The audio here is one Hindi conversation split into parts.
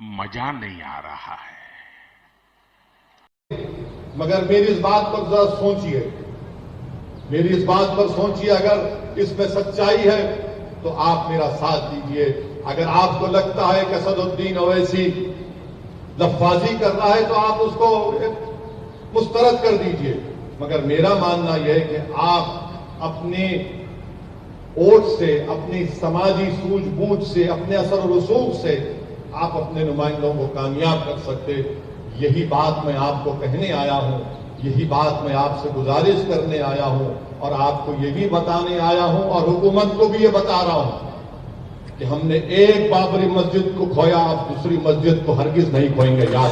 मजा नहीं आ रहा है। मगर मेरी इस बात पर जरा सोचिए, मेरी इस बात पर सोचिए, अगर इसमें सच्चाई है तो आप मेरा साथ दीजिए। अगर आपको लगता है कि असदुद्दीन ओवैसी लफ्फाजी कर रहा है तो आप उसको मुस्तरद कर दीजिए। मगर मेरा मानना यह है कि आप अपने वोट से, अपनी समाजी सूझबूझ से, अपने असर और रसूख से आप अपने नुमाइंदों को कामयाब कर सकते। यही बात मैं आपको कहने आया हूं, यही बात मैं आपसे गुजारिश करने आया हूं और आपको ये भी बताने आया हूं और हुकूमत को भी ये बता रहा हूं कि हमने एक बाबरी मस्जिद को खोया, अब दूसरी मस्जिद को हरगिज नहीं खोएंगे। याद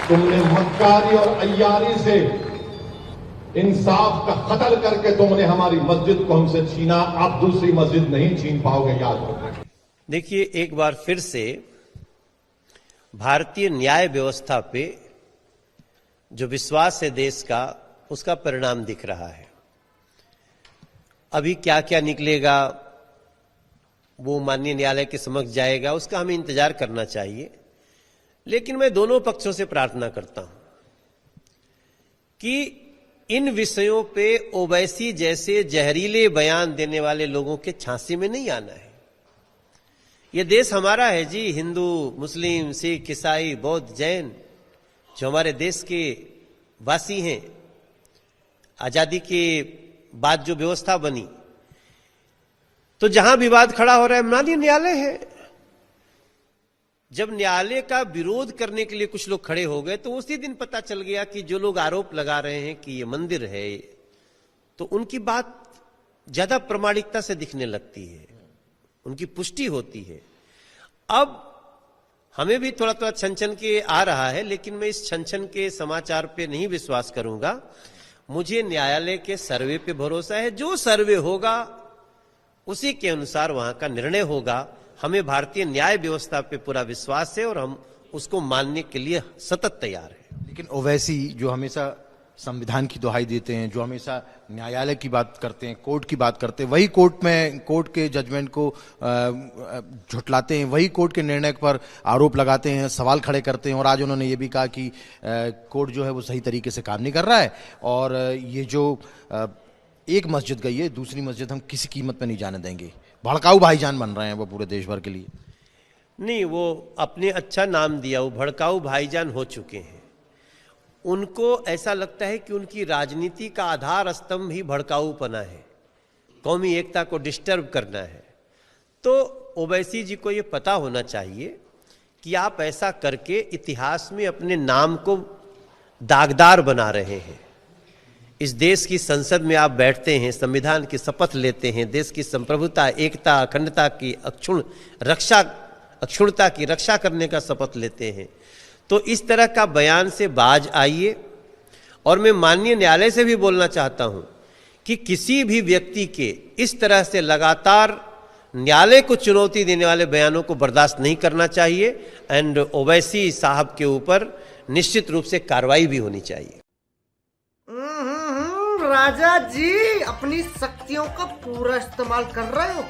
तुमने मक्कारी और अय्यारी से इंसाफ का कत्ल करके तुमने हमारी मस्जिद को हमसे छीना, आप दूसरी मस्जिद नहीं छीन पाओगे। याद रखो। देखिए, एक बार फिर से भारतीय न्याय व्यवस्था पे जो विश्वास है देश का, उसका परिणाम दिख रहा है। अभी क्या क्या निकलेगा वो माननीय न्यायालय के समक्ष जाएगा, उसका हमें इंतजार करना चाहिए। लेकिन मैं दोनों पक्षों से प्रार्थना करता हूं कि इन विषयों पे ओवैसी जैसे जहरीले बयान देने वाले लोगों के झांसे में नहीं आना है। ये देश हमारा है जी, हिंदू, मुस्लिम, सिख, ईसाई, बौद्ध, जैन जो हमारे देश के वासी हैं। आजादी के बाद जो व्यवस्था बनी, तो जहां विवाद खड़ा हो रहा है माननीय न्यायालय है। जब न्यायालय का विरोध करने के लिए कुछ लोग खड़े हो गए तो उसी दिन पता चल गया कि जो लोग आरोप लगा रहे हैं कि ये मंदिर है, तो उनकी बात ज्यादा प्रामाणिकता से दिखने लगती है, उनकी पुष्टि होती है। अब हमें भी थोड़ा थोड़ा छन के आ रहा है, लेकिन मैं इस छन के समाचार पे नहीं विश्वास करूंगा। मुझे न्यायालय के सर्वे पे भरोसा है। जो सर्वे होगा उसी के अनुसार वहां का निर्णय होगा। हमें भारतीय न्याय व्यवस्था पे पूरा विश्वास है और हम उसको मानने के लिए सतत तैयार हैं। लेकिन ओवैसी जो हमेशा संविधान की दुहाई देते हैं, जो हमेशा न्यायालय की बात करते हैं, कोर्ट की बात करते हैं, वही कोर्ट के जजमेंट को झुठलाते हैं, वही कोर्ट के निर्णय पर आरोप लगाते हैं, सवाल खड़े करते हैं। और आज उन्होंने ये भी कहा कि कोर्ट जो है वो सही तरीके से काम नहीं कर रहा है और ये जो एक मस्जिद गई है, दूसरी मस्जिद हम किसी कीमत पर नहीं जाने देंगे। भड़काऊ भाईजान बन रहे हैं वो पूरे देश भर के लिए। नहीं, वो अपने अच्छा नाम दिया, वो भड़काऊ भाईजान हो चुके हैं। उनको ऐसा लगता है कि उनकी राजनीति का आधार स्तंभ ही भड़काऊपना है, कौमी एकता को डिस्टर्ब करना है। तो ओवैसी जी को ये पता होना चाहिए कि आप ऐसा करके इतिहास में अपने नाम को दागदार बना रहे हैं। इस देश की संसद में आप बैठते हैं, संविधान की शपथ लेते हैं, देश की संप्रभुता, एकता, अखंडता की अक्षुणता की रक्षा करने का शपथ लेते हैं। तो इस तरह का बयान से बाज आइए। और मैं माननीय न्यायालय से भी बोलना चाहता हूं कि किसी भी व्यक्ति के इस तरह से लगातार न्यायालय को चुनौती देने वाले बयानों को बर्दाश्त नहीं करना चाहिए। एंड ओवैसी साहब के ऊपर निश्चित रूप से कार्रवाई भी होनी चाहिए। राजा जी अपनी शक्तियों का पूरा इस्तेमाल कर रहे हो।